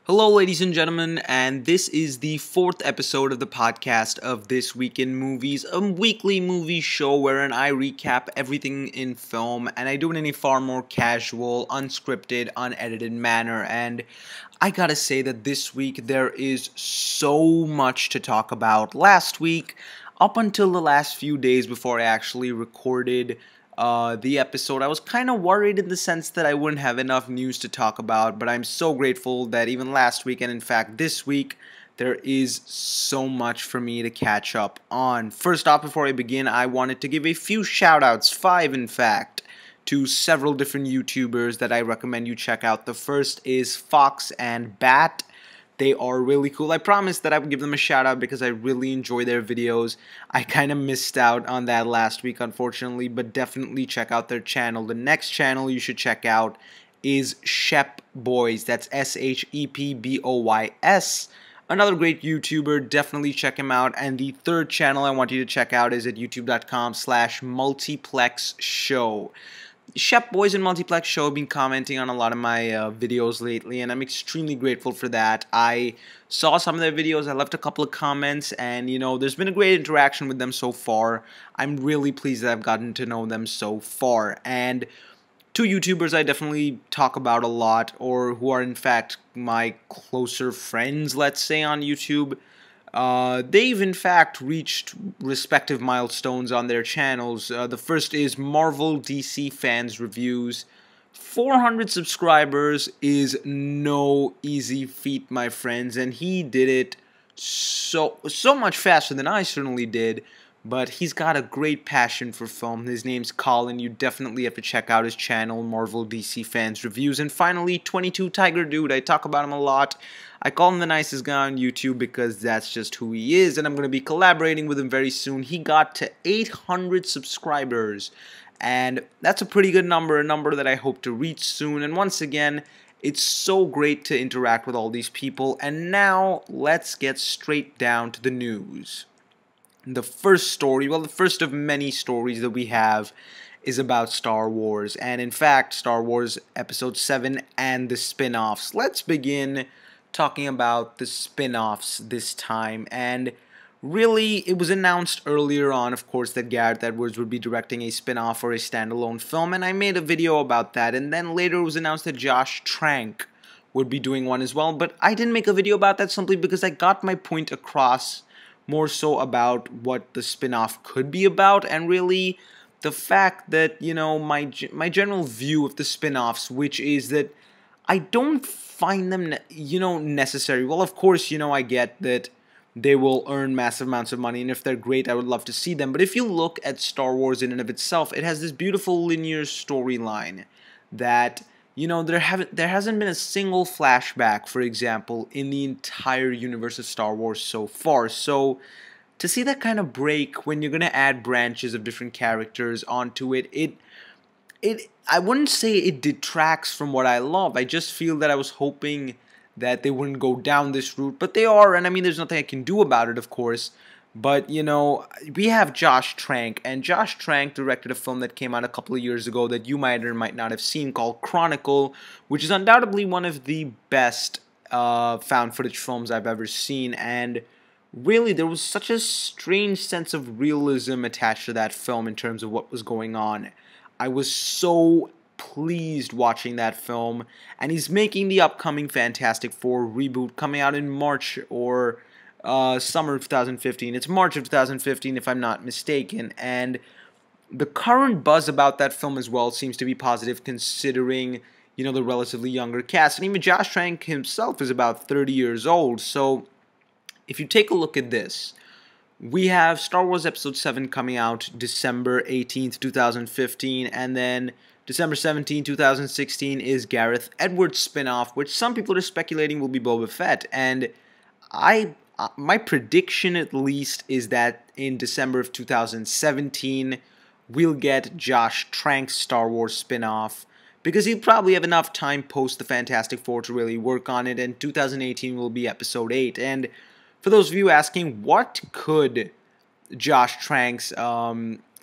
Hello, ladies and gentlemen, and this is the fourth episode of the podcast of This Week in Movies, a weekly movie show wherein I recap everything in film, and I do it in a far more casual, unscripted, unedited manner. And I gotta say that this week there is so much to talk about. Last week, up until the last few days before I actually recorded the episode, I was kind of worried in the sense that I wouldn't have enough news to talk about, but I'm so grateful that even last week and in fact this week, there is so much for me to catch up on. First off, before I begin, I wanted to give a few shout outs, 5 in fact, to several different YouTubers that I recommend you check out. The first is Fox and Bat. They are really cool. I promised that I would give them a shout out because I really enjoy their videos. I kind of missed out on that last week, unfortunately, but definitely check out their channel. The next channel you should check out is Shep Boys. That's SHEPBOYS. Another great YouTuber. Definitely check him out. And the third channel I want you to check out is at youtube.com/multiplexshow. Shep Boys and Multiplex Show have been commenting on a lot of my videos lately, and I'm extremely grateful for that. I saw some of their videos, I left a couple of comments, and there's been a great interaction with them so far. I'm really pleased that I've gotten to know them so far. And two YouTubers I definitely talk about a lot, or who are in fact my closer friends, let's say, on YouTube. They've in fact reached respective milestones on their channels. The first is Marvel DC Fans Reviews. 400 subscribers is no easy feat, my friends, and he did it so much faster than I certainly did. But he's got a great passion for film. His name's Colin. You definitely have to check out his channel, Marvel DC Fans Reviews. And finally, 22 Tiger Dude. I talk about him a lot. I call him the nicest guy on YouTube because that's just who he is, and I'm going to be collaborating with him very soon. He got to 800 subscribers, and that's a pretty good number, a number that I hope to reach soon. And once again, it's so great to interact with all these people. And now, let's get straight down to the news. The first story, well, the first of many stories that we have, is about Star Wars, and in fact, Star Wars Episode 7 and the spin-offs. Let's begin talking about the spin-offs this time. And really, it was announced earlier on, of course, that Gareth Edwards would be directing a spin-off or a standalone film, and I made a video about that. And then later it was announced that Josh Trank would be doing one as well, but I didn't make a video about that simply because I got my point across more so about what the spin-off could be about, and really the fact that, my general view of the spin-offs, which is that I don't find them, necessary. Well, of course, I get that they will earn massive amounts of money, and if they're great, I would love to see them. But if you look at Star Wars in and of itself, it has this beautiful linear storyline that, there hasn't been a single flashback, for example, in the entire universe of Star Wars so far. So to see that kind of break when you're going to add branches of different characters onto it, I wouldn't say it detracts from what I love. I just feel that I was hoping that they wouldn't go down this route, but they are, and I mean, there's nothing I can do about it, of course. But, we have Josh Trank, and Josh Trank directed a film that came out a couple of years ago that you might or might not have seen called Chronicle, which is undoubtedly one of the best found footage films I've ever seen, and really, there was such a strange sense of realism attached to that film in terms of what was going on. I was so pleased watching that film, and he's making the upcoming Fantastic Four reboot coming out in March or summer of 2015. It's March of 2015 if I'm not mistaken, and the current buzz about that film as well seems to be positive considering, the relatively younger cast, and even Josh Trank himself is about 30 years old. So if you take a look at this, we have Star Wars Episode 7 coming out December 18th, 2015, and then December 17th, 2016 is Gareth Edwards' spin-off, which some people are speculating will be Boba Fett, and my prediction at least is that in December of 2017 we'll get Josh Trank's Star Wars spin-off, because he'll probably have enough time post the Fantastic Four to really work on it, and 2018 will be Episode 8. And for those of you asking, what could Josh Trank's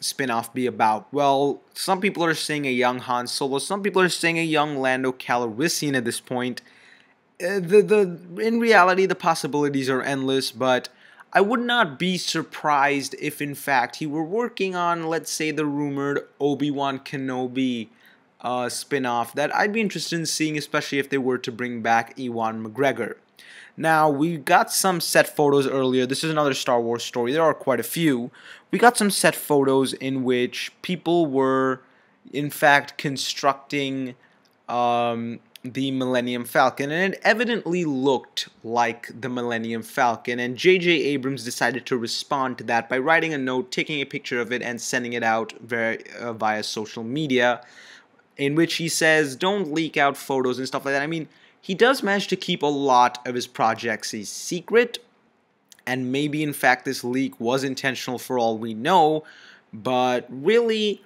spin-off be about? Well, some people are saying a young Han Solo, some people are saying a young Lando Calrissian at this point. in reality, the possibilities are endless, but I would not be surprised if in fact he were working on, let's say, the rumored Obi-Wan Kenobi spin-off that I'd be interested in seeing, especially if they were to bring back Ewan McGregor. Now, we got some set photos earlier. This is another Star Wars story. There are quite a few. We got some set photos in which people were, in fact, constructing the Millennium Falcon, and it evidently looked like the Millennium Falcon, and J.J. Abrams decided to respond to that by writing a note, taking a picture of it, and sending it out via social media, in which he says, don't leak out photos and stuff like that. I mean, he does manage to keep a lot of his projects a secret, and maybe in fact this leak was intentional for all we know, but really,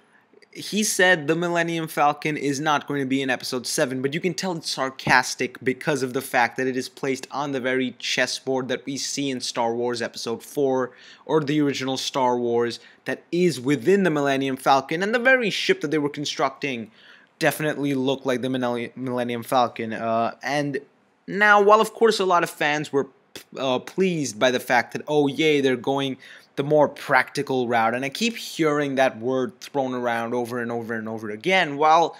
he said the Millennium Falcon is not going to be in Episode 7, but you can tell it's sarcastic because of the fact that it is placed on the very chessboard that we see in Star Wars Episode 4, or the original Star Wars, that is within the Millennium Falcon, and the very ship that they were constructing definitely looked like the Millennium Falcon. And now, while of course a lot of fans were pleased by the fact that, oh yay, they're going the more practical route, and I keep hearing that word thrown around over and over and over again. While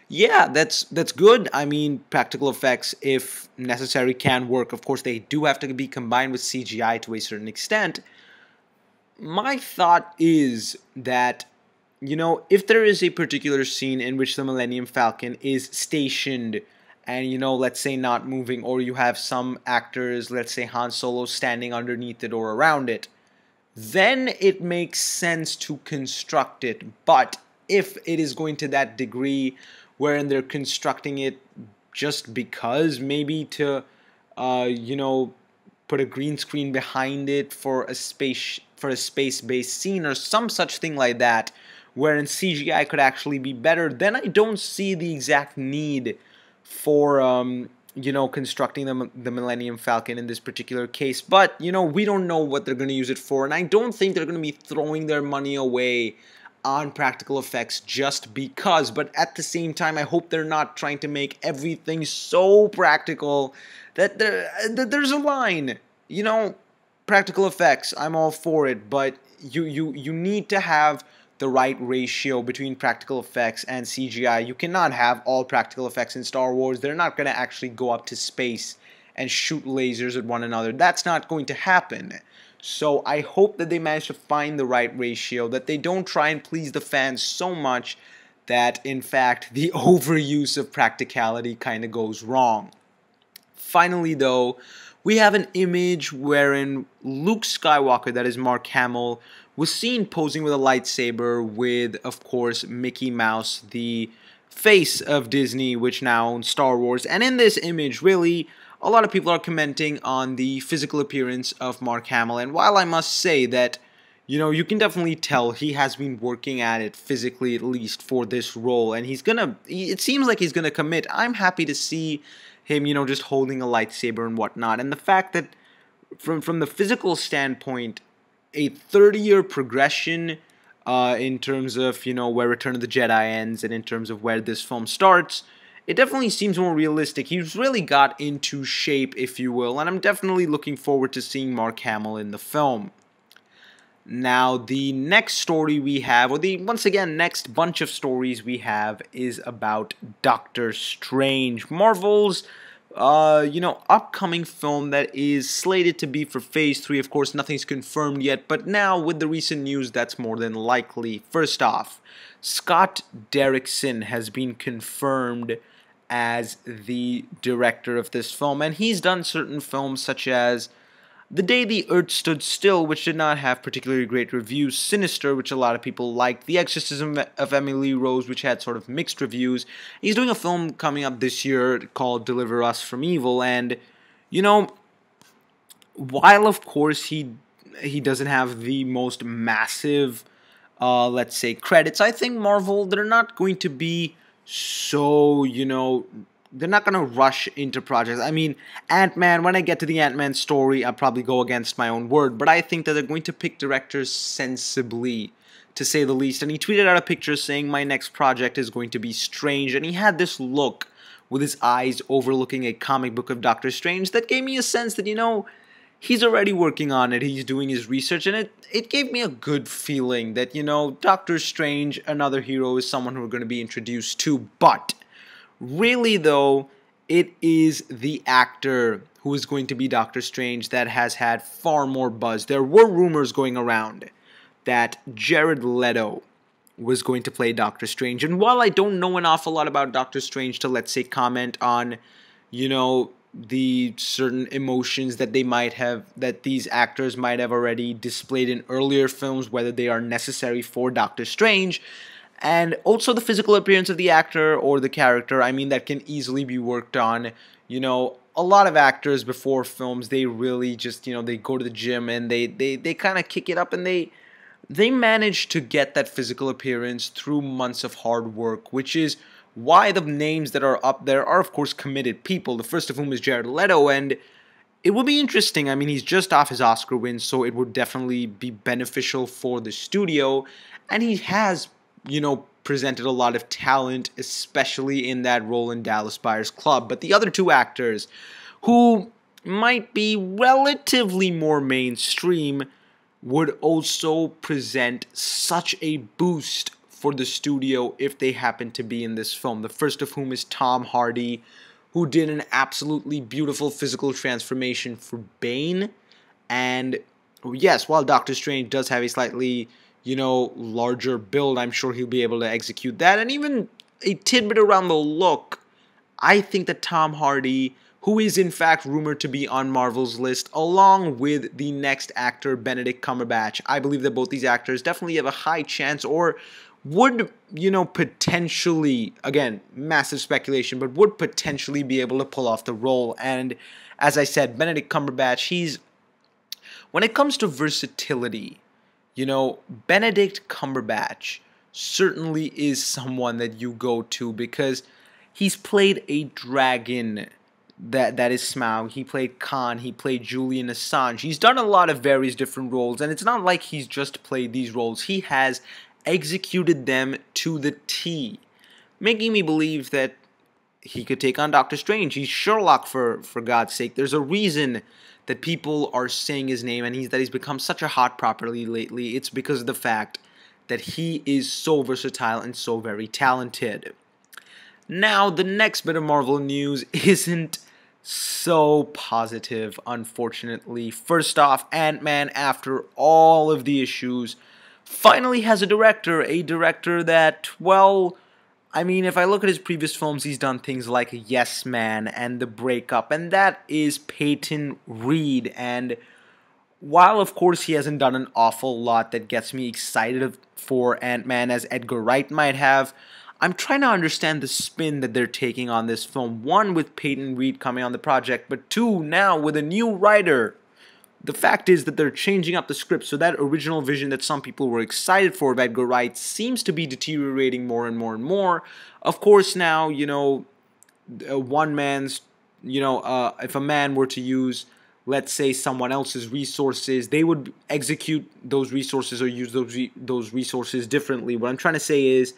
yeah, that's good. I mean, practical effects, if necessary, can work. Of course, they do have to be combined with CGI to a certain extent. My thought is that, you know, if there is a particular scene in which the Millennium Falcon is stationed and, you know, let's say not moving, or you have some actors, let's say Han Solo, standing underneath it or around it, then it makes sense to construct it. But if it is going to that degree wherein they're constructing it just because, maybe to, you know, put a green screen behind it for a space-based scene or some such thing like that, wherein CGI could actually be better, then I don't see the exact need for you know, constructing the Millennium Falcon in this particular case. But, you know, we don't know what they're going to use it for, and I don't think they're going to be throwing their money away on practical effects just because. But at the same time, I hope they're not trying to make everything so practical that there's a line. You know, practical effects, I'm all for it, but you need to have the right ratio between practical effects and CGI. You cannot have all practical effects in Star Wars. They're not going to actually go up to space and shoot lasers at one another. That's not going to happen. So I hope that they manage to find the right ratio, that they don't try and please the fans so much that, in fact, the overuse of practicality kind of goes wrong. Finally, though, we have an image wherein Luke Skywalker, that is Mark Hamill, was seen posing with a lightsaber with, of course, Mickey Mouse, the face of Disney, which now owns Star Wars. And in this image, really, a lot of people are commenting on the physical appearance of Mark Hamill. And while I must say that, you know, you can definitely tell he has been working at it physically, at least, for this role. And it seems like he's gonna commit. I'm happy to see him, you know, just holding a lightsaber and whatnot. And the fact that, from the physical standpoint, a 30-year progression in terms of, you know, where Return of the Jedi ends and in terms of where this film starts, it definitely seems more realistic. He's really got into shape, if you will, and I'm definitely looking forward to seeing Mark Hamill in the film. Now, the next story we have, or the, once again, next bunch of stories we have, is about Doctor Strange, Marvel's you know, upcoming film that is slated to be for Phase 3. Of course, nothing's confirmed yet, but now with the recent news, that's more than likely. First off, Scott Derrickson has been confirmed as the director of this film, and he's done certain films such as The Day the Earth Stood Still, which did not have particularly great reviews, Sinister, which a lot of people liked, The Exorcism of Emily Rose, which had sort of mixed reviews. He's doing a film coming up this year called Deliver Us from Evil, and, you know, while of course he doesn't have the most massive, let's say, credits, I think Marvel, they're not going to be so, you know, they're not going to rush into projects. I mean, Ant-Man, when I get to the Ant-Man story, I'll probably go against my own word, but I think that they're going to pick directors sensibly, to say the least. And he tweeted out a picture saying, my next project is going to be Strange, and he had this look with his eyes overlooking a comic book of Doctor Strange, that gave me a sense that, he's already working on it, he's doing his research, and it gave me a good feeling that, Doctor Strange, another hero, is someone who we're going to be introduced to. But really, though, it is the actor who is going to be Doctor Strange that has had far more buzz. There were rumors going around that Jared Leto was going to play Doctor Strange, and while I don't know an awful lot about Doctor Strange to, let's say, comment on, the certain emotions that these actors might have already displayed in earlier films, whether they are necessary for Doctor Strange, and also the physical appearance of the actor or the character, I mean, that can easily be worked on. A lot of actors before films, they really just, they go to the gym and they kind of kick it up, and they manage to get that physical appearance through months of hard work, which is why the names that are up there are, of course, committed people, the first of whom is Jared Leto, and it will be interesting. I mean, he's just off his Oscar win, so it would definitely be beneficial for the studio, and he has, presented a lot of talent, especially in that role in Dallas Buyers Club. But the other two actors, who might be relatively more mainstream, would also present such a boost for the studio if they happen to be in this film. The first of whom is Tom Hardy, who did an absolutely beautiful physical transformation for Bane. And yes, while Doctor Strange does have a slightly, larger build, I'm sure he'll be able to execute that. And even a tidbit around the look, I think that Tom Hardy, who is in fact rumored to be on Marvel's list, along with the next actor, Benedict Cumberbatch, I believe that both these actors definitely have a high chance, or would, potentially, again, massive speculation, but would potentially be able to pull off the role. And as I said, Benedict Cumberbatch, when it comes to versatility, Benedict Cumberbatch certainly is someone that you go to, because he's played a dragon that is Smaug. He played Khan. He played Julian Assange. He's done a lot of various different roles, and it's not like he's just played these roles. He has executed them to the T, making me believe that he could take on Doctor Strange. He's Sherlock, for God's sake. There's a reason that people are saying his name, and he's become such a hot property lately. It's because of the fact that he is so versatile and so very talented. Now, the next bit of Marvel news isn't so positive, unfortunately. First off, Ant-Man, after all of the issues, finally has a director that, well, I mean, if I look at his previous films, he's done things like Yes Man and The Breakup, and that is Peyton Reed. And while, of course, he hasn't done an awful lot that gets me excited for Ant-Man as Edgar Wright might have, I'm trying to understand the spin that they're taking on this film. One, with Peyton Reed coming on the project, but two, now with a new writer. The fact is that they're changing up the script, so that original vision that some people were excited for of Edgar Wright seems to be deteriorating more and more and more. Of course, now, one man's, if a man were to use, let's say, someone else's resources, they would execute those resources or use those resources differently. What I'm trying to say is,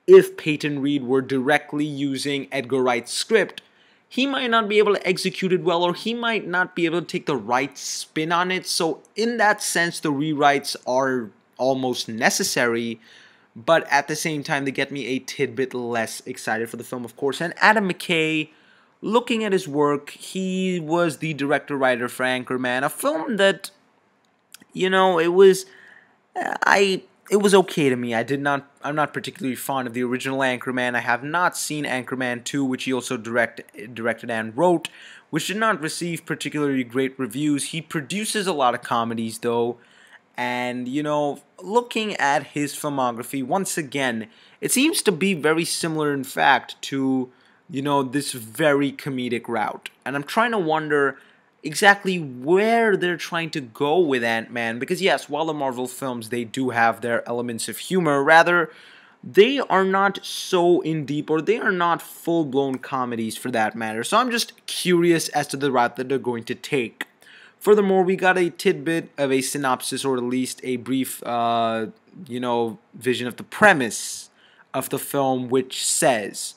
if Peyton Reed were directly using Edgar Wright's script, he might not be able to execute it well, or he might not be able to take the right spin on it. So in that sense, the rewrites are almost necessary, but at the same time, they get me a tidbit less excited for the film, of course. And Adam McKay, looking at his work, he was the director-writer for Anchorman, a film that, it was okay to me. I'm not particularly fond of the original Anchorman. I have not seen Anchorman 2, which he also directed and wrote, which did not receive particularly great reviews. He produces a lot of comedies, though, and, looking at his filmography, once again, it seems to be very similar, in fact, to, this very comedic route. And I'm trying to wonder exactly where they're trying to go with Ant-Man, because yes, while the Marvel films, they do have their elements of humor, rather, they are not so in deep, or they are not full-blown comedies for that matter. So I'm just curious as to the route that they're going to take. Furthermore, we got a tidbit of a synopsis, or at least a brief, vision of the premise of the film, which says,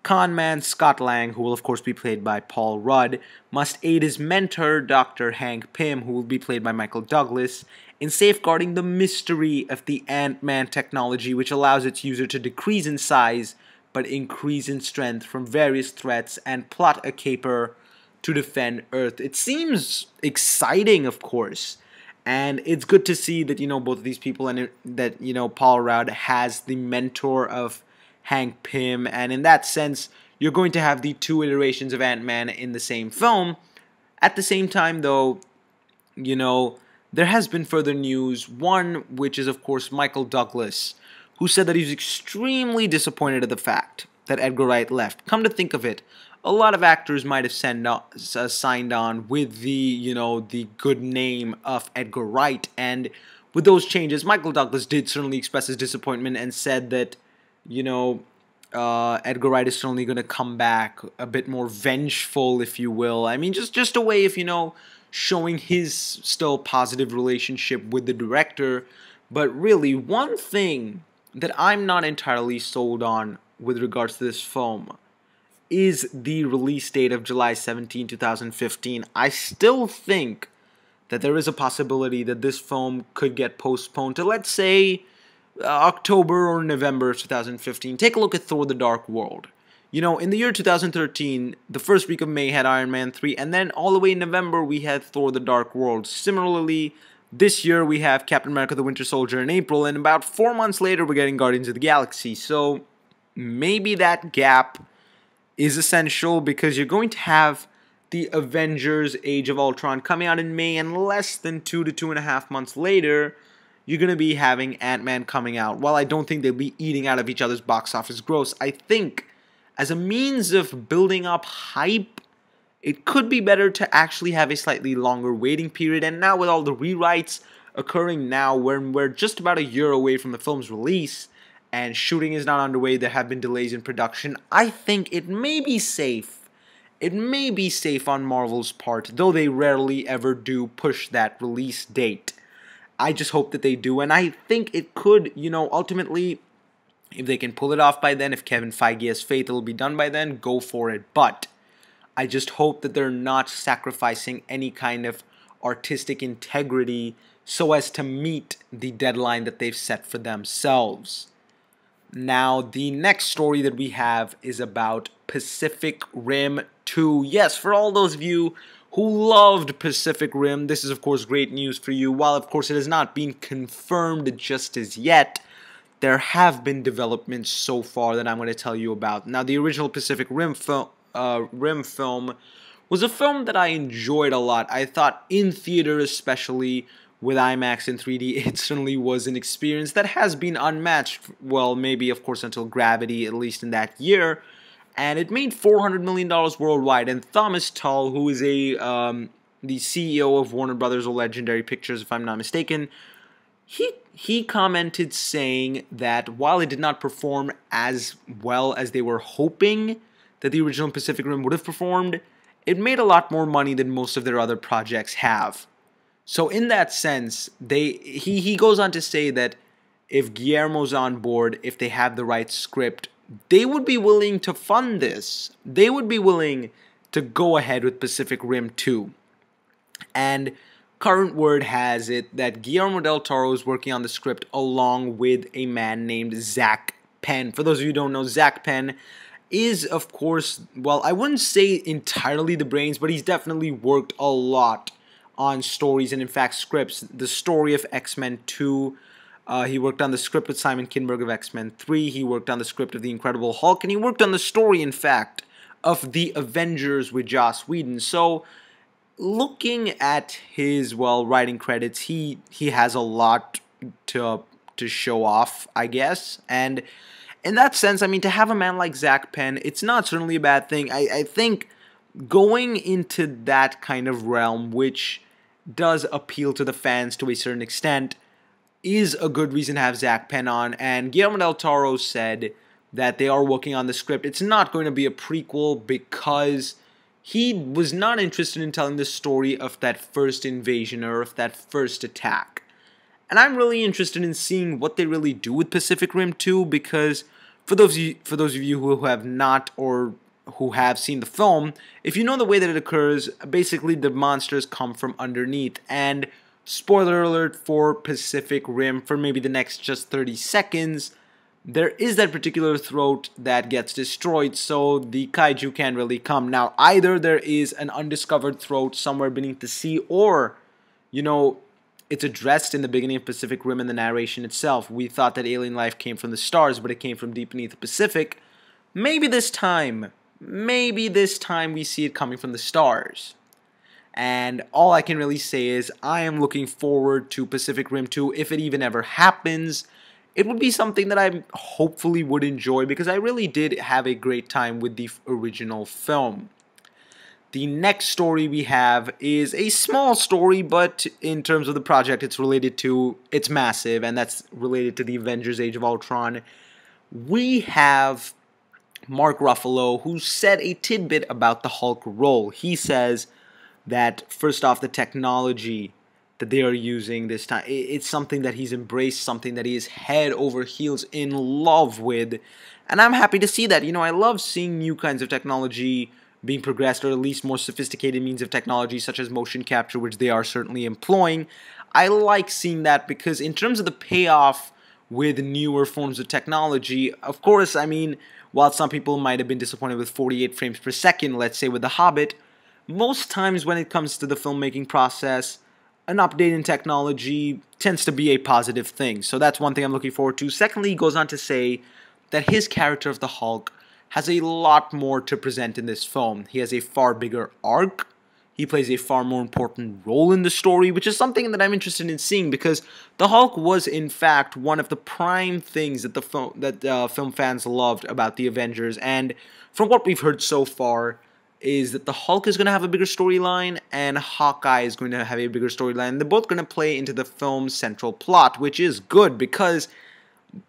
Con man Scott Lang, who will of course be played by Paul Rudd, must aid his mentor, Dr. Hank Pym, who will be played by Michael Douglas, in safeguarding the mystery of the Ant-Man technology, which allows its user to decrease in size but increase in strength from various threats, and plot a caper to defend Earth. It seems exciting, of course, and it's good to see that, both of these people, and that, Paul Rudd has the mentor of Hank Pym, and in that sense, you're going to have the two iterations of Ant-Man in the same film. At the same time, though, there has been further news, one which is, of course, Michael Douglas, who said that he was extremely disappointed at the fact that Edgar Wright left. Come to think of it, a lot of actors might have signed on with the good name of Edgar Wright, and with those changes, Michael Douglas did certainly express his disappointment and said that Edgar Wright is certainly going to come back a bit more vengeful, if you will. I mean, just a way of, showing his still positive relationship with the director. But really, one thing that I'm not entirely sold on with regards to this film is the release date of July 17, 2015. I still think that there is a possibility that this film could get postponed to, let's say, October or November of 2015. Take a look at Thor: The Dark World. In the year 2013, the first week of May had Iron Man 3, and then all the way in November we had Thor: The Dark World. Similarly, this year we have Captain America: The Winter Soldier in April, and about 4 months later we're getting Guardians of the Galaxy. So maybe that gap is essential, because you're going to have the Avengers: Age of Ultron coming out in May, and less than 2 to 2.5 months later, you're going to be having Ant-Man coming out. While I don't think they'll be eating out of each other's box office gross, I think as a means of building up hype, it could be better to actually have a slightly longer waiting period. And now with all the rewrites occurring now, when we're just about a year away from the film's release, and shooting is not underway, there have been delays in production, I think it may be safe. It may be safe on Marvel's part, though they rarely ever do push that release date. I just hope that they do, and I think it could, ultimately, if they can pull it off by then, if Kevin Feige has faith it'll be done by then, go for it. But I just hope that they're not sacrificing any kind of artistic integrity so as to meet the deadline that they've set for themselves. Now, the next story that we have is about Pacific Rim 2. Yes, for all those of you who loved Pacific Rim, this is of course great news for you. While of course it has not been confirmed just as yet, there have been developments so far that I'm going to tell you about. Now, the original Pacific Rim film was a film that I enjoyed a lot. I thought in theater, especially with IMAX and 3D, it certainly was an experience that has been unmatched, well, maybe of course until Gravity, at least in that year. And it made $400 million worldwide. And Thomas Tull, who is the CEO of Warner Brothers or Legendary Pictures, if I'm not mistaken, he commented saying that while it did not perform as well as they were hoping that the original Pacific Rim would have performed, it made a lot more money than most of their other projects have. So in that sense, he goes on to say that if Guillermo's on board, if they have the right script, they would be willing to fund this. They would be willing to go ahead with Pacific Rim 2. And current word has it that Guillermo del Toro is working on the script along with a man named Zach Penn. For those of you who don't know, Zach Penn is, of course, well, I wouldn't say entirely the brains, but he's definitely worked a lot on stories and, in fact, scripts. The story of X-Men 2, he worked on the script with Simon Kinberg of X-Men 3, he worked on the script of The Incredible Hulk, and he worked on the story, in fact, of The Avengers with Joss Whedon. So, looking at his, well, writing credits, he has a lot to show off, I guess, and in that sense, I mean, to have a man like Zach Penn, it's not certainly a bad thing. I think going into that kind of realm, which does appeal to the fans to a certain extent, is a good reason to have Zach Penn on. And Guillermo del Toro said that they are working on the script. It's not going to be a prequel because he was not interested in telling the story of that first invasion or of that first attack. And I'm really interested in seeing what they really do with Pacific Rim 2, because For those of you who have not or who have seen the film, if you know the way that it occurs, basically the monsters come from underneath. And spoiler alert for Pacific Rim, for maybe the next just 30 seconds, there is that particular throat that gets destroyed, so the kaiju can't really come. Now, either there is an undiscovered throat somewhere beneath the sea, or, you know, it's addressed in the beginning of Pacific Rim in the narration itself. We thought that alien life came from the stars, but it came from deep beneath the Pacific. Maybe this time we see it coming from the stars. And all I can really say is I am looking forward to Pacific Rim 2 if it even ever happens. It would be something that I hopefully would enjoy because I really did have a great time with the original film. The next story we have is a small story, but in terms of the project it's massive, and that's related to the Avengers Age of Ultron. We have Mark Ruffalo, who said a tidbit about the Hulk role. He says that, first off, the technology that they are using this time, it's something that he's embraced, something that he is head over heels in love with, and I'm happy to see that. You know, I love seeing new kinds of technology being progressed, or at least more sophisticated means of technology such as motion capture, which they are certainly employing. I like seeing that because in terms of the payoff with newer forms of technology, of course, I mean, while some people might have been disappointed with 48 frames per second, let's say with The Hobbit, most times when it comes to the filmmaking process, an update in technology tends to be a positive thing. So that's one thing I'm looking forward to. Secondly, he goes on to say that his character of the Hulk has a lot more to present in this film. He has a far bigger arc. He plays a far more important role in the story, which is something that I'm interested in seeing because the Hulk was, in fact, one of the prime things that film fans loved about the Avengers. And from what we've heard so far, is that the Hulk is going to have a bigger storyline and Hawkeye is going to have a bigger storyline. They're both going to play into the film's central plot, which is good because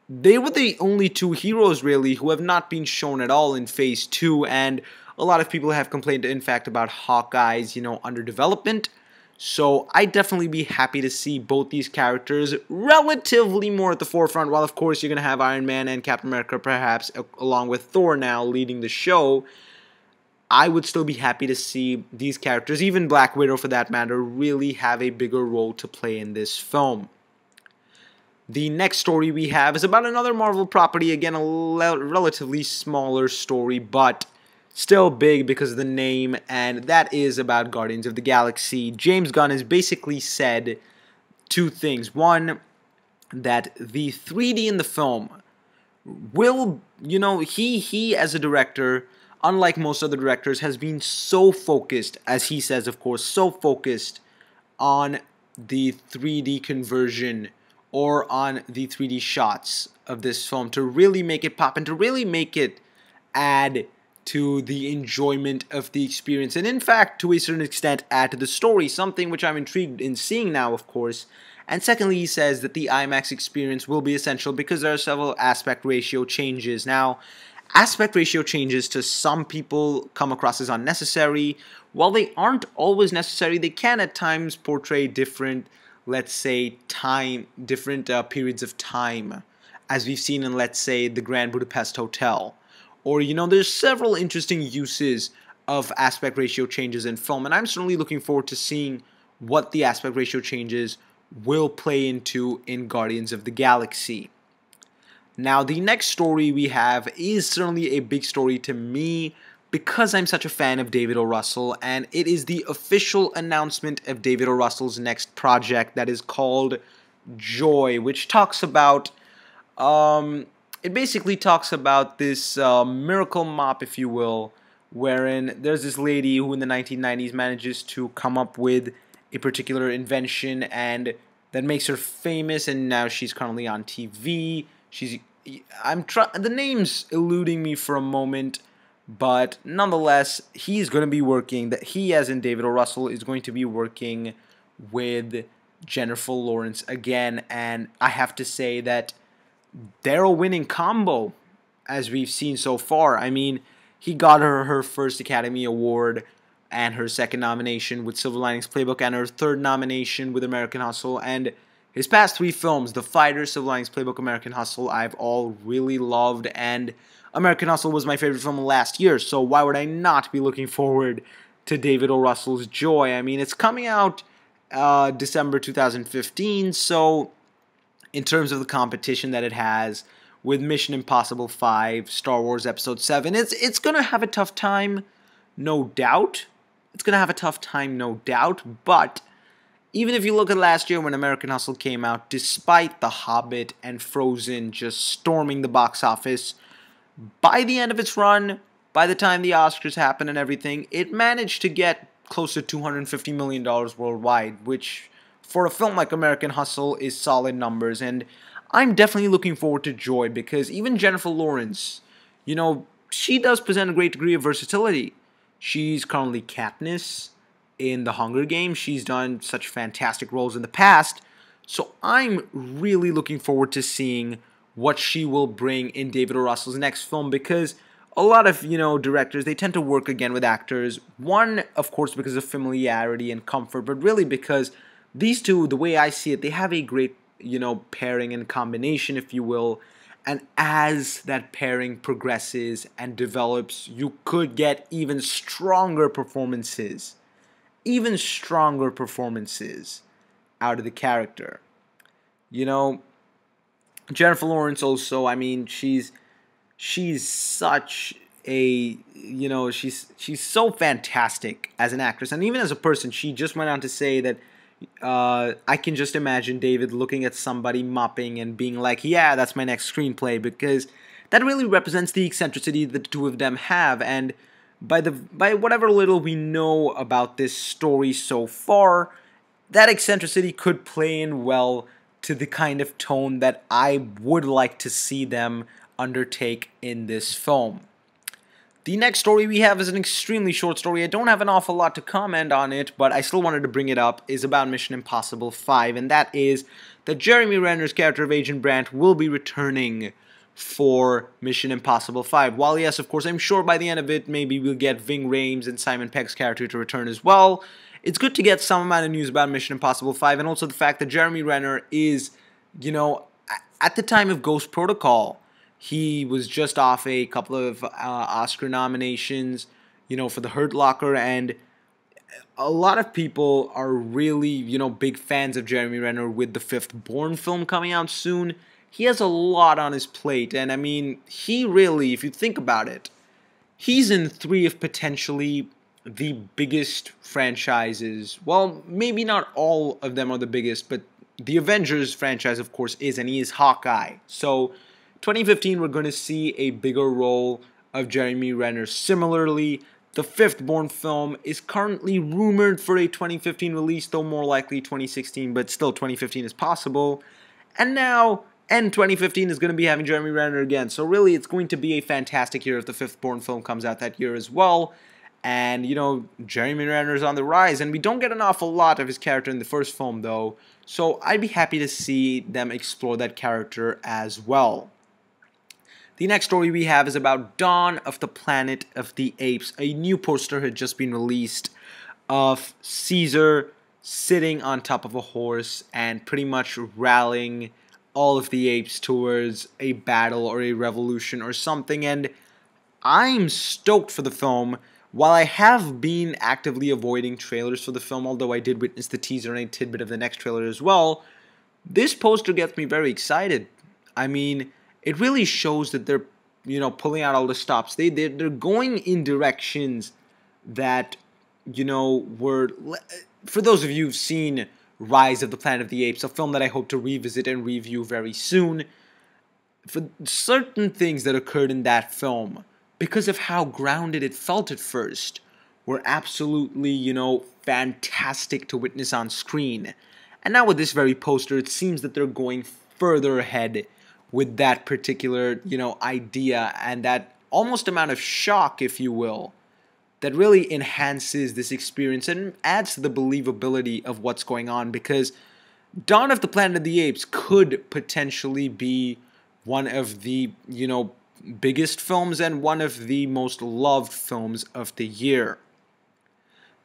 they were the only two heroes, really, who have not been shown at all in Phase 2, and a lot of people have complained, in fact, about Hawkeye's, underdevelopment. So I'd definitely be happy to see both these characters relatively more at the forefront, while, of course, you're going to have Iron Man and Captain America, perhaps, along with Thor now, leading the show. I would still be happy to see these characters, even Black Widow for that matter, really have a bigger role to play in this film. The next story we have is about another Marvel property, again a relatively smaller story, but still big because of the name, and that is about Guardians of the Galaxy. James Gunn has basically said two things. One, that the 3D in the film will, he as a director, unlike most other directors, has been so focused, as he says, of course, so focused on the 3D conversion or on the 3D shots of this film to really make it pop and to really make it add to the enjoyment of the experience and, in fact, to a certain extent, add to the story, something which I'm intrigued in seeing now, of course. And secondly, he says that the IMAX experience will be essential because there are several aspect ratio changes. Now, aspect ratio changes to some people come across as unnecessary. While they aren't always necessary, they can at times portray different, let's say, different periods of time, as we've seen in, let's say, the Grand Budapest Hotel. Or, there's several interesting uses of aspect ratio changes in film, and I'm certainly looking forward to seeing what the aspect ratio changes will play into in Guardians of the Galaxy. Now, the next story we have is certainly a big story to me because I'm such a fan of David O. Russell, and it is the official announcement of David O. Russell's next project that is called Joy, which talks about, it basically talks about this miracle mop, if you will, wherein there's this lady who in the 1990s manages to come up with a particular invention and that makes her famous, and now she's currently on TV. The name's eluding me for a moment, but nonetheless, he's going to be working, as in David O. Russell, is going to be working with Jennifer Lawrence again, and I have to say that they're a winning combo, as we've seen so far. I mean, he got her first Academy Award and her second nomination with Silver Linings Playbook and her third nomination with American Hustle, and His past 3 films, The Fighter, Civil Linings Playbook, American Hustle, I've all really loved, and American Hustle was my favorite film last year, so why would I not be looking forward to David O. Russell's Joy? I mean, it's coming out December 2015, so in terms of the competition that it has with Mission Impossible 5, Star Wars Episode 7, it's going to have a tough time, no doubt. It's going to have a tough time, no doubt, but even if you look at last year when American Hustle came out, despite The Hobbit and Frozen just storming the box office, by the end of its run, by the time the Oscars happened and everything, it managed to get close to $250 million worldwide, which for a film like American Hustle is solid numbers. And I'm definitely looking forward to Joy because even Jennifer Lawrence, she does present a great degree of versatility. She's currently Katniss in The Hunger Games. She's done such fantastic roles in the past. So I'm really looking forward to seeing what she will bring in David O. Russell's next film because a lot of, directors, they tend to work again with actors. One, of course, because of familiarity and comfort, but really because these two, the way I see it, they have a great, pairing and combination, if you will. And as that pairing progresses and develops, you could get even stronger performances out of the character. Jennifer Lawrence also, I mean, she's such a, she's so fantastic as an actress. And even as a person, she just went on to say that I can just imagine David looking at somebody mopping and being like, yeah, that's my next screenplay, because that really represents the eccentricity that the two of them have. And by whatever little we know about this story so far, that eccentricity could play in well to the kind of tone that I would like to see them undertake in this film. The next story we have is an extremely short story. I don't have an awful lot to comment on it, but I still wanted to bring it up. It's about Mission Impossible 5, and that is that Jeremy Renner's character of Agent Brandt will be returning for Mission Impossible 5. While yes, of course, I'm sure by the end of it, maybe we'll get Ving Rhames and Simon Pegg's character to return as well. It's good to get some amount of news about Mission Impossible 5, and also the fact that Jeremy Renner is, at the time of Ghost Protocol, he was just off a couple of Oscar nominations, for The Hurt Locker, and a lot of people are really, big fans of Jeremy Renner with the fifth Bourne film coming out soon. He has a lot on his plate, and I mean, he really, if you think about it, he's in 3 of potentially the biggest franchises. Well, maybe not all of them are the biggest, but the Avengers franchise, of course, is, and he is Hawkeye. So 2015, we're going to see a bigger role of Jeremy Renner. Similarly, the fifth Bourne film is currently rumored for a 2015 release, though more likely 2016, but still 2015 is possible. And 2015 is going to be having Jeremy Renner again. So really, it's going to be a fantastic year if the fifth Bourne film comes out that year as well. And, Jeremy Renner's on the rise, and we don't get an awful lot of his character in the first film, though. So I'd be happy to see them explore that character as well. The next story we have is about Dawn of the Planet of the Apes. A new poster had just been released of Caesar sitting on top of a horse and pretty much rallying all of the apes towards a battle or a revolution or something. And I'm stoked for the film. While I have been actively avoiding trailers for the film, although I did witness the teaser and a tidbit of the next trailer as well, this poster gets me very excited. I mean, it really shows that they're, pulling out all the stops. They're going in directions that, were... For those of you who've seen Rise of the Planet of the Apes, a film that I hope to revisit and review very soon, for certain things that occurred in that film, because of how grounded it felt at first, were absolutely, fantastic to witness on screen. And now with this very poster, it seems that they're going further ahead with that particular, idea and that almost amount of shock, if you will, that really enhances this experience and adds to the believability of what's going on, because Dawn of the Planet of the Apes could potentially be one of the, biggest films and one of the most loved films of the year.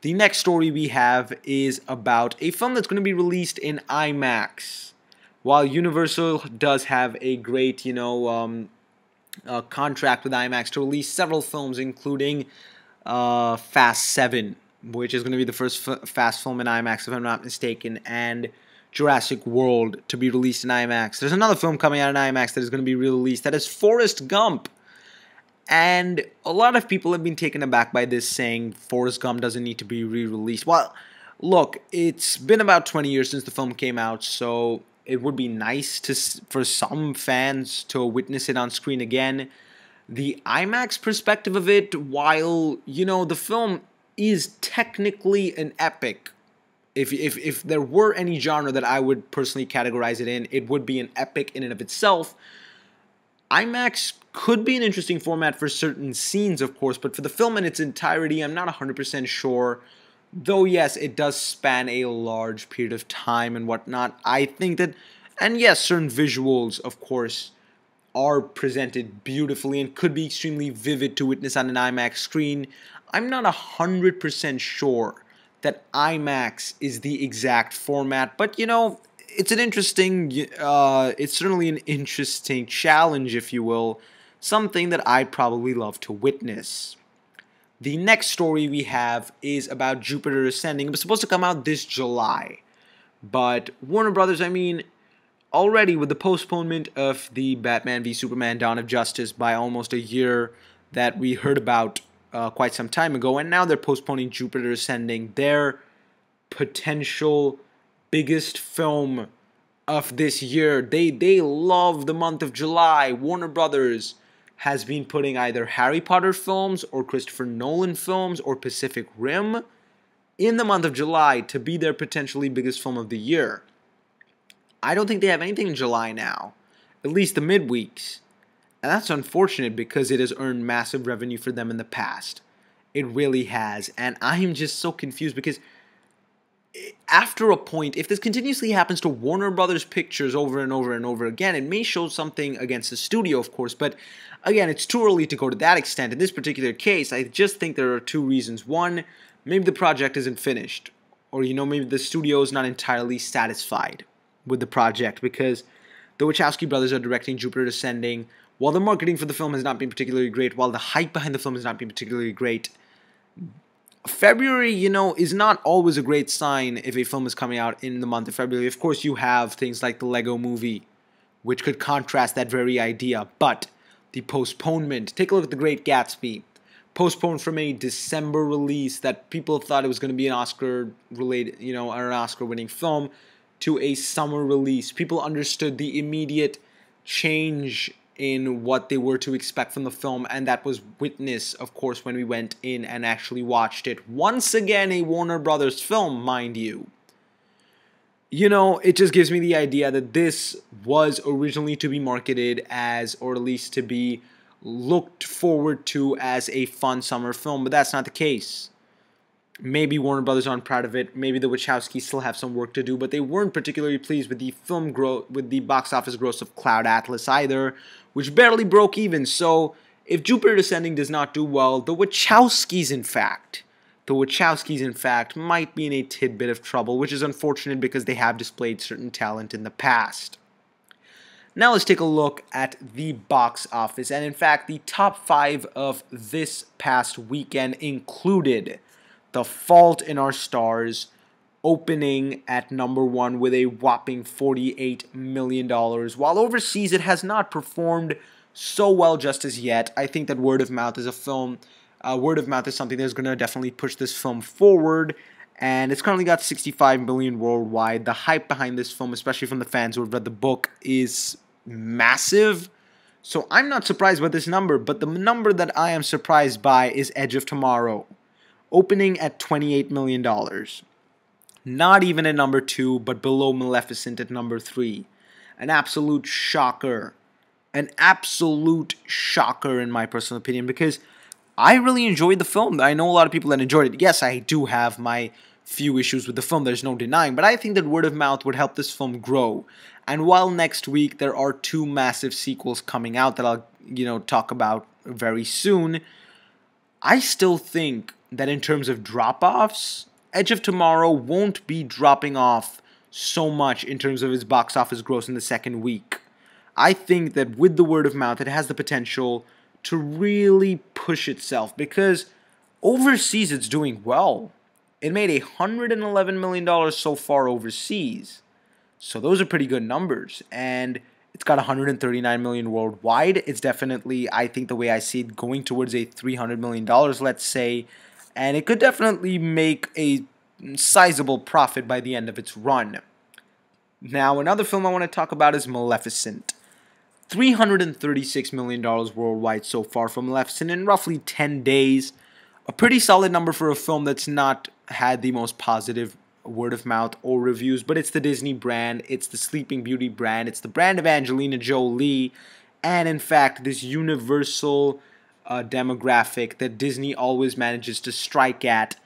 The next story we have is about a film that's going to be released in IMAX. while Universal does have a great, contract with IMAX to release several films, including Fast 7, which is going to be the first Fast film in IMAX, if I'm not mistaken, and Jurassic World to be released in IMAX. There's another film coming out in IMAX that is going to be released. That is Forrest Gump. And a lot of people have been taken aback by this, saying Forrest Gump doesn't need to be re-released. Well, look, it's been about 20 years since the film came out, so it would be nice for some fans to witness it on screen again. The IMAX perspective of it, while, the film is technically an epic, if there were any genre that I would personally categorize it in, it would be an epic in and of itself. IMAX could be an interesting format for certain scenes, of course, but for the film in its entirety, I'm not 100% sure. Though, yes, it does span a large period of time and whatnot. I think that, and yes, certain visuals, of course, are presented beautifully and could be extremely vivid to witness on an IMAX screen. I'm not 100% sure that IMAX is the exact format, but, it's an interesting, it's certainly an interesting challenge, if you will, something that I'd probably love to witness. The next story we have is about Jupiter Ascending. It was supposed to come out this July, but Warner Brothers, already with the postponement of the Batman v Superman Dawn of Justice by almost a year that we heard about quite some time ago, and now they're postponing Jupiter Ascending, their potential biggest film of this year. They love the month of July. Warner Brothers has been putting either Harry Potter films or Christopher Nolan films or Pacific Rim in the month of July to be their potentially biggest film of the year. I don't think they have anything in July now, at least the midweeks. And that's unfortunate because it has earned massive revenue for them in the past. It really has. And I am just so confused because after a point, if this continuously happens to Warner Brothers Pictures over and over and over again, it may show something against the studio, of course, but again, it's too early to go to that extent. In this particular case, I just think there are two reasons. One, maybe the project isn't finished, or maybe the studio is not entirely satisfied with the project because the Wachowski brothers are directing Jupiter Ascending. While the marketing for the film has not been particularly great, while the hype behind the film has not been particularly great, February, is not always a great sign if a film is coming out in the month of February. Of course, you have things like the Lego Movie, which could contrast that very idea. But the postponement, take a look at The Great Gatsby, postponed from a December release that people thought it was going to be an Oscar-related, an Oscar-winning film, to a summer release. People understood the immediate change in what they were to expect from the film, and that was witnessed, of course, when we went in and actually watched it. Once again, a Warner Brothers film, mind you. It just gives me the idea that this was originally to be marketed as, or at least to be looked forward to as a fun summer film, but that's not the case. Maybe Warner Brothers aren't proud of it. Maybe the Wachowskis still have some work to do, but they weren't particularly pleased with the film growth, with the box office gross of Cloud Atlas either, which barely broke even. So if Jupiter Ascending does not do well, the Wachowskis, in fact, might be in a tidbit of trouble, which is unfortunate because they have displayed certain talent in the past. Now let's take a look at the box office, and in fact, the top 5 of this past weekend included The Fault in Our Stars, opening at number 1 with a whopping $48 million. While overseas it has not performed so well just as yet, I think that word of mouth is word of mouth is something that's going to definitely push this film forward, and it's currently got 65 million worldwide. The hype behind this film, especially from the fans who have read the book, is massive. So I'm not surprised by this number, but the number that I am surprised by is Edge of Tomorrow, opening at $28 million. Not even at number 2, but below Maleficent at number 3. An absolute shocker. An absolute shocker in my personal opinion, because I really enjoyed the film. I know a lot of people that enjoyed it. Yes, I do have my few issues with the film, there's no denying, but I think that word of mouth would help this film grow. And while next week there are 2 massive sequels coming out that I'll, talk about very soon, I still think that in terms of drop-offs, Edge of Tomorrow won't be dropping off so much in terms of its box office gross in the second week. I think that with the word of mouth, it has the potential to really push itself because overseas it's doing well. It made $111 million so far overseas. So those are pretty good numbers. And it's got 139 million worldwide. It's definitely, I think the way I see it, going towards a $300 million, let's say. And it could definitely make a sizable profit by the end of its run. Now, another film I want to talk about is Maleficent. $336 million worldwide so far for Maleficent in roughly 10 days. A pretty solid number for a film that's not had the most positive word of mouth or reviews, but it's the Disney brand, it's the Sleeping Beauty brand, it's the brand of Angelina Jolie, and in fact, this universal demographic that Disney always manages to strike at.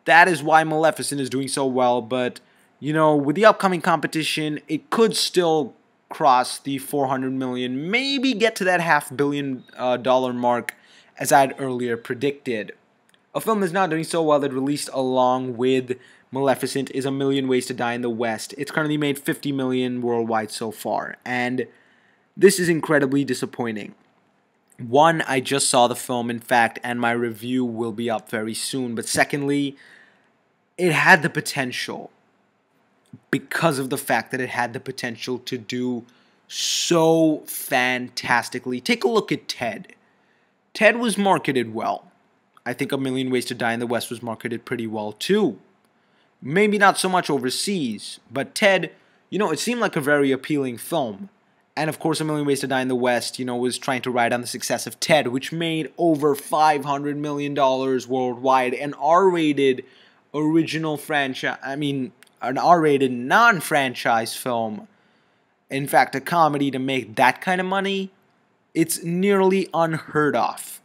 That is why Maleficent is doing so well, but, you know, with the upcoming competition, it could still cross the 400 million, maybe get to that $500 million mark, as I had earlier predicted. A film that's not doing so well that released along with Maleficent is A Million Ways to Die in the West. It's currently made $50 million worldwide so far, and this is incredibly disappointing. One, I just saw the film, in fact, and my review will be up very soon, but secondly, it had the potential, because of the fact that it had the potential to do so fantastically. Take a look at Ted. Ted was marketed well. I think A Million Ways to Die in the West was marketed pretty well too. Maybe not so much overseas, but Ted, you know, it seemed like a very appealing film. And of course, A Million Ways to Die in the West, you know, was trying to ride on the success of Ted, which made over $500 million worldwide, an R-rated original franchise, an R-rated non-franchise film. In fact, a comedy to make that kind of money, it's nearly unheard of.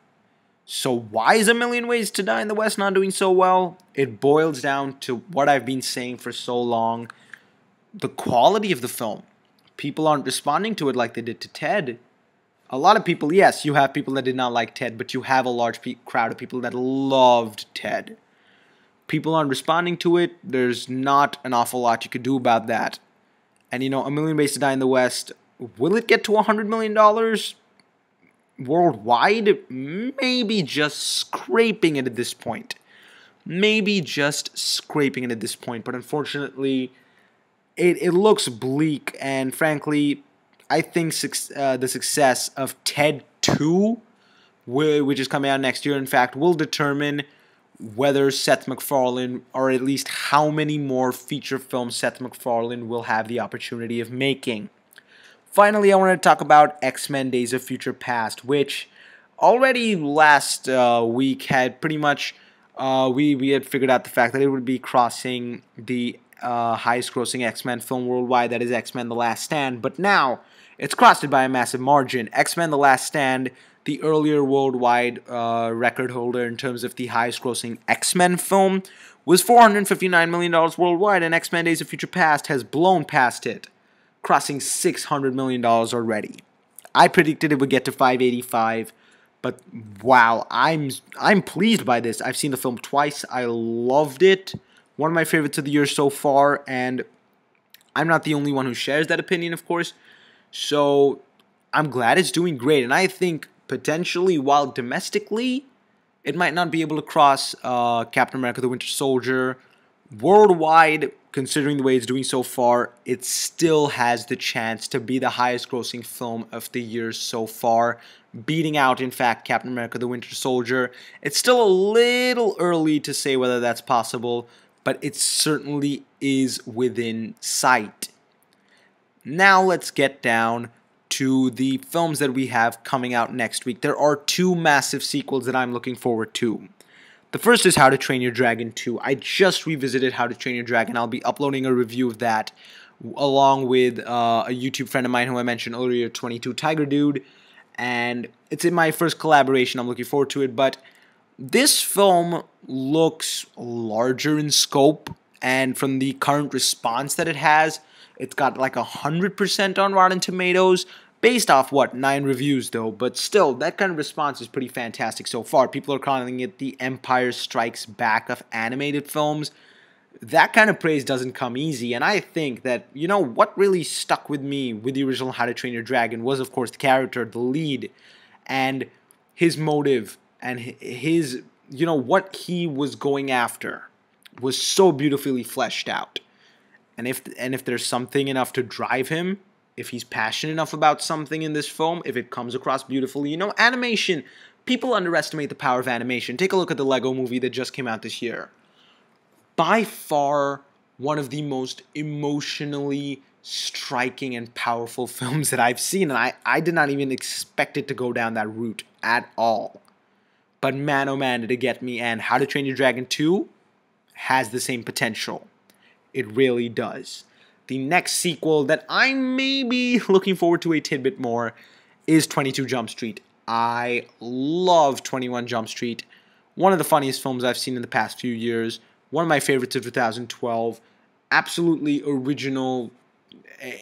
So why is A Million Ways to Die in the West not doing so well? It boils down to what I've been saying for so long. The quality of the film. People aren't responding to it like they did to Ted. A lot of people, yes, you have people that did not like Ted, but you have a large crowd of people that loved Ted. People aren't responding to it. There's not an awful lot you could do about that. And you know, A Million Ways to Die in the West, will it get to $100 million? Worldwide, maybe just scraping it at this point. Maybe just scraping it at this point. But unfortunately, it looks bleak. And frankly, I think the success of Ted 2, which is coming out next year, in fact, will determine whether Seth MacFarlane, or at least how many more feature films Seth MacFarlane will have the opportunity of making. Finally, I want to talk about X-Men Days of Future Past, which already last week had pretty much, we had figured out the fact that it would be crossing the highest grossing X-Men film worldwide, that is X-Men The Last Stand, but now it's crossed it by a massive margin. X-Men The Last Stand, the earlier worldwide record holder in terms of the highest grossing X-Men film, was $459 million worldwide, and X-Men Days of Future Past has blown past it, crossing $600 million already. I predicted it would get to 585, but wow, I'm pleased by this. I've seen the film twice. I loved it. One of my favorites of the year so far, and I'm not the only one who shares that opinion, of course. So I'm glad it's doing great, and I think potentially, while domestically, it might not be able to cross Captain America: The Winter Soldier. Worldwide, considering the way it's doing so far, it still has the chance to be the highest grossing film of the year so far, beating out, in fact, Captain America: The Winter Soldier. It's still a little early to say whether that's possible, but it certainly is within sight. Now let's get down to the films that we have coming out next week. There are two massive sequels that I'm looking forward to. The first is How to Train Your Dragon 2. I just revisited How to Train Your Dragon. I'll be uploading a review of that along with a YouTube friend of mine who I mentioned earlier, 22 Tiger Dude. And it's in my first collaboration. I'm looking forward to it. But this film looks larger in scope. And from the current response that it has, it's got like 100% on Rotten Tomatoes. Based off, 9 reviews though, but still, that kind of response is pretty fantastic so far. People are calling it the Empire Strikes Back of animated films. that kind of praise doesn't come easy. And I think that, what really stuck with me with the original How to Train Your Dragon was, of course, the character, the lead, and his motive, and his, what he was going after was so beautifully fleshed out. And if there's something enough to drive him, if he's passionate enough about something in this film, if it comes across beautifully, animation, people underestimate the power of animation. Take a look at the Lego movie that just came out this year. By far, one of the most emotionally striking and powerful films that I've seen, and I did not even expect it to go down that route at all. But man, oh man, did it get me, and How to Train Your Dragon 2 has the same potential. It really does. The next sequel that I may be looking forward to a tidbit more is 22 Jump Street. I love 21 Jump Street. One of the funniest films I've seen in the past few years. One of my favorites of 2012. Absolutely original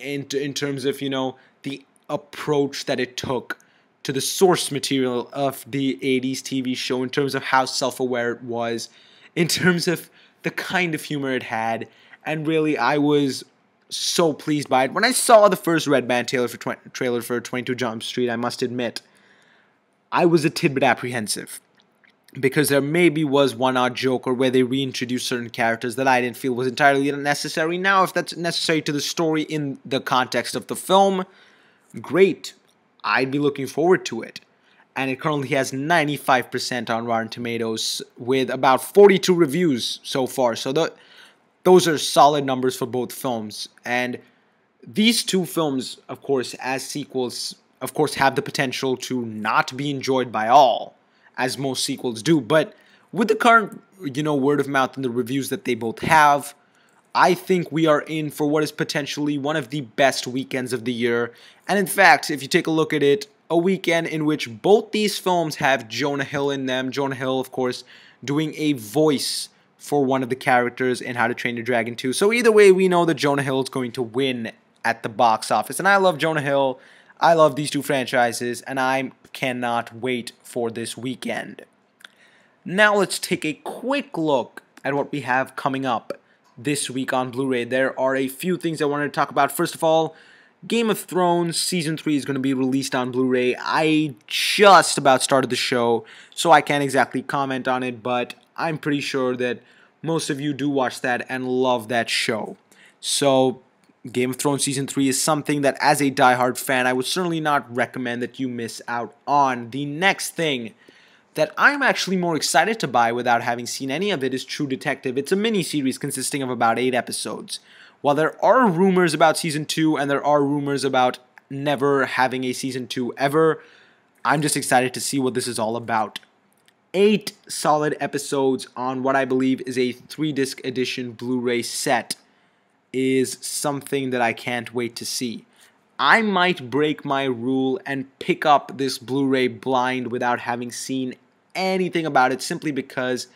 in terms of, the approach that it took to the source material of the 80s TV show, in terms of how self-aware it was, in terms of the kind of humor it had. And really, I was so pleased by it. When I saw the first Red Band trailer for 22 Jump Street, I must admit, I was a tidbit apprehensive. Because there maybe was one odd joke or where they reintroduced certain characters that I didn't feel was entirely unnecessary. Now, if that's necessary to the story in the context of the film, great. I'd be looking forward to it. And it currently has 95% on Rotten Tomatoes with about 42 reviews so far. So those are solid numbers for both films. And these two films, of course, as sequels, of course, have the potential to not be enjoyed by all, as most sequels do. But with the current, word of mouth and the reviews that they both have, I think we are in for what is potentially one of the best weekends of the year. And in fact, if you take a look at it, a weekend in which both these films have Jonah Hill in them. Jonah Hill, of course, doing a voice for one of the characters in How to Train Your Dragon 2. So either way, we know that Jonah Hill is going to win at the box office. And I love Jonah Hill. I love these two franchises, and I cannot wait for this weekend. Now let's take a quick look at what we have coming up this week on Blu-ray. There are a few things I wanted to talk about. First of all, Game of Thrones Season 3 is going to be released on Blu-ray. I just about started the show, so I can't exactly comment on it, but I'm pretty sure that most of you do watch that and love that show. So Game of Thrones Season 3 is something that, as a diehard fan, I would certainly not recommend that you miss out on. The next thing that I'm actually more excited to buy without having seen any of it is True Detective. It's a mini-series consisting of about 8 episodes. While there are rumors about Season 2 and there are rumors about never having a Season 2 ever, I'm just excited to see what this is all about. 8 solid episodes on what I believe is a 3-disc edition Blu-ray set is something that I can't wait to see. I might break my rule and pick up this Blu-ray blind without having seen anything about it, simply because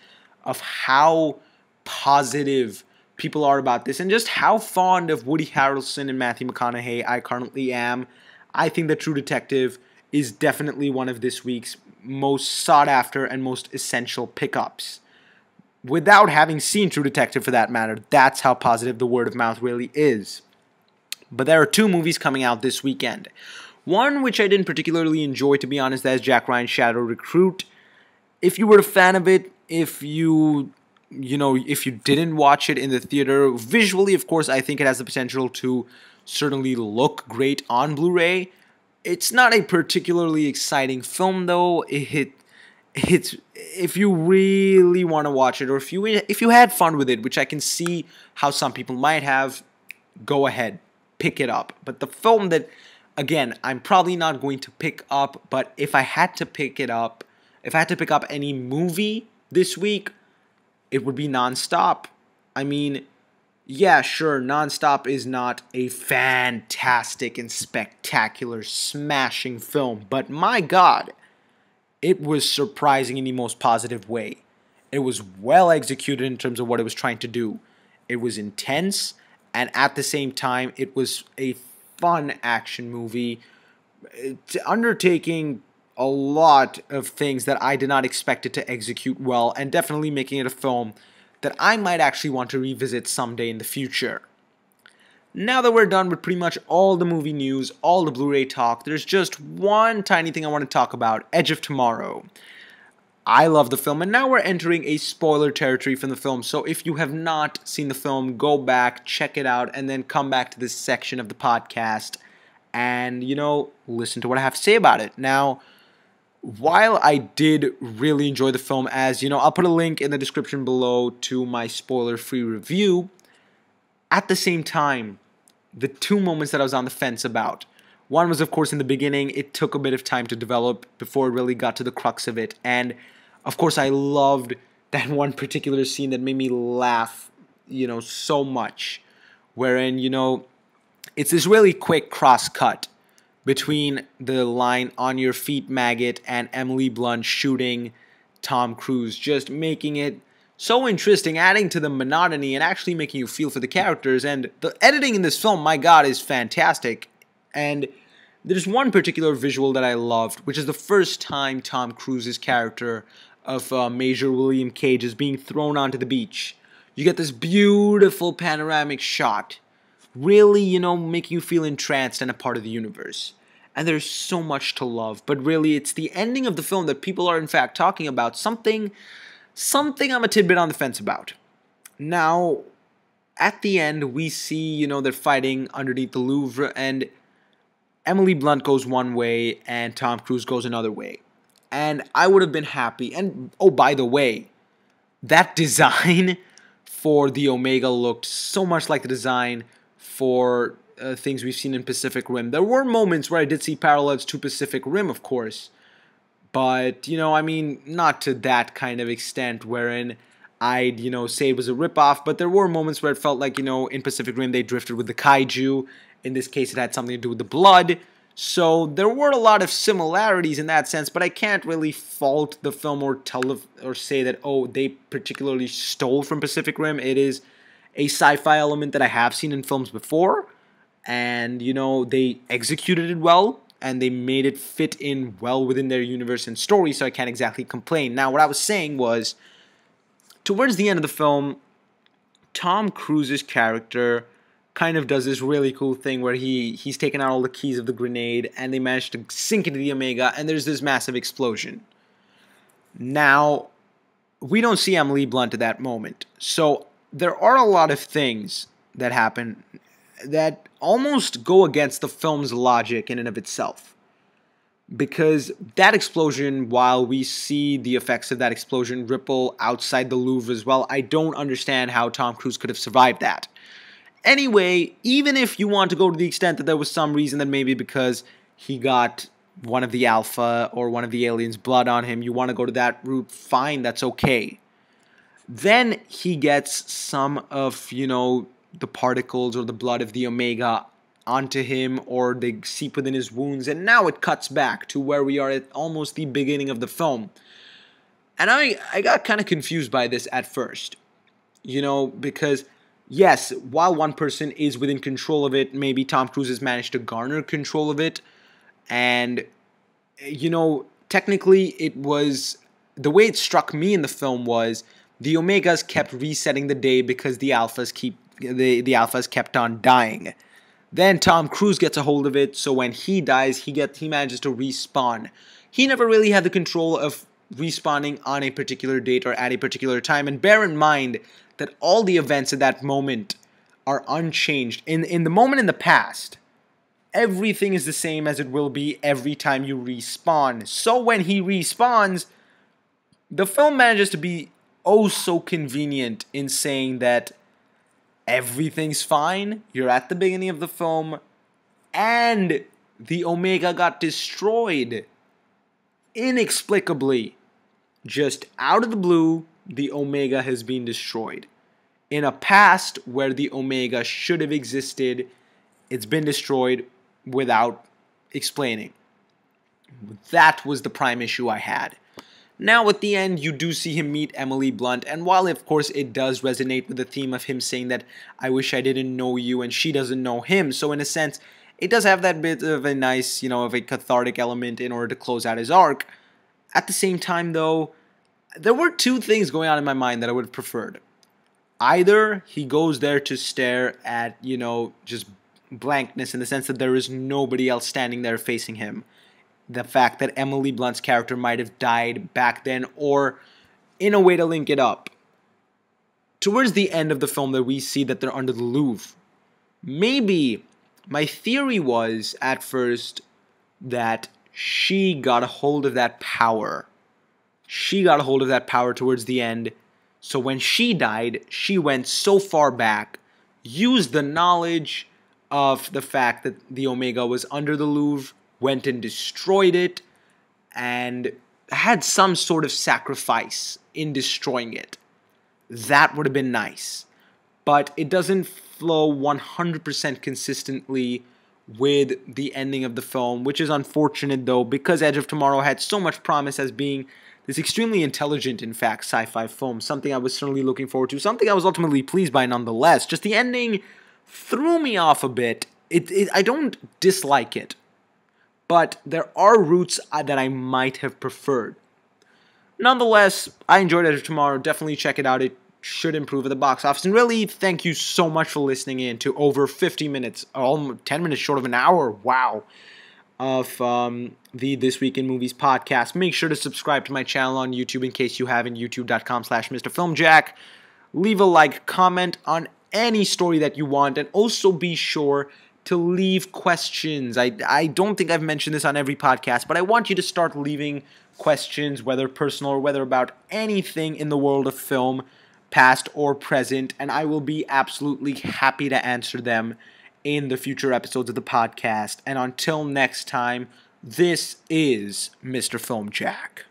of how positive people are about this and just how fond of Woody Harrelson and Matthew McConaughey I currently am. I think that True Detective is definitely one of this week's most sought after and most essential pickups. Without having seen True Detective for that matter, that's how positive the word of mouth really is. But there are 2 movies coming out this weekend. One which I didn't particularly enjoy, to be honest, that is Jack Ryan's Shadow Recruit. If you were a fan of it, if you didn't watch it in the theater, visually, of course, I think it has the potential to certainly look great on Blu-ray. It's not a particularly exciting film, though. It's if you really want to watch it, or if you had fun with it, which I can see how some people might have, go ahead, pick it up. But the film that, again, I'm probably not going to pick up, but if I had to pick it up, if I had to pick up any movie this week, it would be Non-Stop. I mean, yeah, sure, Non-Stop is not a fantastic and spectacular smashing film, but my God, it was surprising in the most positive way. It was well executed in terms of what it was trying to do. It was intense, and at the same time, it was a fun action movie, undertaking a lot of things that I did not expect it to execute well, and definitely making it a film that I might actually want to revisit someday in the future. Now that we're done with pretty much all the movie news, all the Blu-ray talk, there's just one tiny thing I want to talk about, Edge of Tomorrow. I love the film, and now we're entering a spoiler territory from the film, so if you have not seen the film, go back, check it out, and then come back to this section of the podcast and, listen to what I have to say about it. Now, while I did really enjoy the film, as, I'll put a link in the description below to my spoiler-free review, at the same time, the two moments that I was on the fence about. One was, of course, in the beginning. It took a bit of time to develop before it really got to the crux of it. And, of course, I loved that one particular scene that made me laugh, so much. Wherein, it's this really quick cross-cut between the line "on your feet, maggot" and Emily Blunt shooting Tom Cruise, just making it so interesting, adding to the monotony and actually making you feel for the characters. And the editing in this film, my God, is fantastic. And there's one particular visual that I loved, which is the first time Tom Cruise's character of Major William Cage is being thrown onto the beach. You get this beautiful panoramic shot, really, making you feel entranced and a part of the universe. And there's so much to love, but really it's the ending of the film that people are in fact talking about, something I'm a tidbit on the fence about. Now, at the end, we see, they're fighting underneath the Louvre, and Emily Blunt goes one way, and Tom Cruise goes another way. And I would have been happy. And, oh, by the way, that design for the Omega looked so much like the design for things we've seen in Pacific Rim. There were moments where I did see parallels to Pacific Rim, of course. But, not to that kind of extent wherein I'd, say it was a ripoff. But there were moments where it felt like, in Pacific Rim they drifted with the kaiju. In this case, it had something to do with the blood. So there were a lot of similarities in that sense, but I can't really fault the film or say that, oh, they particularly stole from Pacific Rim. It is a sci-fi element that I have seen in films before. And, they executed it well. And they made it fit in well within their universe and story, so I can't exactly complain. Now, what I was saying was, towards the end of the film, Tom Cruise's character kind of does this really cool thing where he's taken out all the keys of the grenade, and they manage to sink into the Omega, and there's this massive explosion. Now, we don't see Emily Blunt at that moment, so there are a lot of things that happen that almost go against the film's logic in and of itself. Because that explosion, while we see the effects of that explosion ripple outside the Louvre as well, I don't understand how Tom Cruise could have survived that. Anyway, even if you want to go to the extent that there was some reason that maybe because he got one of the Alpha or one of the aliens' blood on him, you want to go to that route, fine, that's okay. Then he gets some of, the particles or the blood of the Omega onto him, or they seep within his wounds, and now it cuts back to where we are at almost the beginning of the film. And I got kind of confused by this at first, because yes, while one person is within control of it, maybe Tom Cruise has managed to garner control of it, and technically it was, the way it struck me in the film was the Omegas kept resetting the day because the Alphas kept on dying. Then Tom Cruise gets a hold of it, so when he dies, he manages to respawn. He never really had the control of respawning on a particular date or at a particular time, and bear in mind that all the events at that moment are unchanged. In the moment in the past, everything is the same as it will be every time you respawn. So when he respawns, the film manages to be oh so convenient in saying that everything's fine, you're at the beginning of the film, and the Omega got destroyed. Inexplicably. Just out of the blue, the Omega has been destroyed. In a past where the Omega should have existed, it's been destroyed without explaining. That was the prime issue I had. Now, at the end, you do see him meet Emily Blunt, and while, of course, it does resonate with the theme of him saying that, I wish I didn't know you, and she doesn't know him, so in a sense, it does have that bit of a nice, of a cathartic element in order to close out his arc. At the same time, though, there were two things going on in my mind that I would have preferred. Either he goes there to stare at, just blankness in the sense that there is nobody else standing there facing him. The fact that Emily Blunt's character might have died back then, or in a way to link it up. Towards the end of the film that we see that they're under the Louvre. Maybe my theory was at first that she got a hold of that power. She got a hold of that power towards the end. So when she died, she went so far back, used the knowledge of the fact that the Omega was under the Louvre, went and destroyed it, and had some sort of sacrifice in destroying it. That would have been nice. But it doesn't flow 100% consistently with the ending of the film, which is unfortunate though, because Edge of Tomorrow had so much promise as being this extremely intelligent, in fact, sci-fi film, something I was certainly looking forward to, something I was ultimately pleased by nonetheless. Just the ending threw me off a bit. I don't dislike it, but there are routes that I might have preferred. Nonetheless, I enjoyed Edge of Tomorrow. Definitely check it out. It should improve at the box office. And really, thank you so much for listening in to over 50 minutes, almost 10 minutes short of an hour. Wow. Of the This Week in Movies podcast. Make sure to subscribe to my channel on YouTube in case you haven't, youtube.com/MrFilmJack. Leave a like, comment on any story that you want, and also be sure to leave questions. I don't think I've mentioned this on every podcast, but I want you to start leaving questions, whether personal or whether about anything in the world of film, past or present, and I will be absolutely happy to answer them in the future episodes of the podcast. And until next time, this is Mr. Film Jack.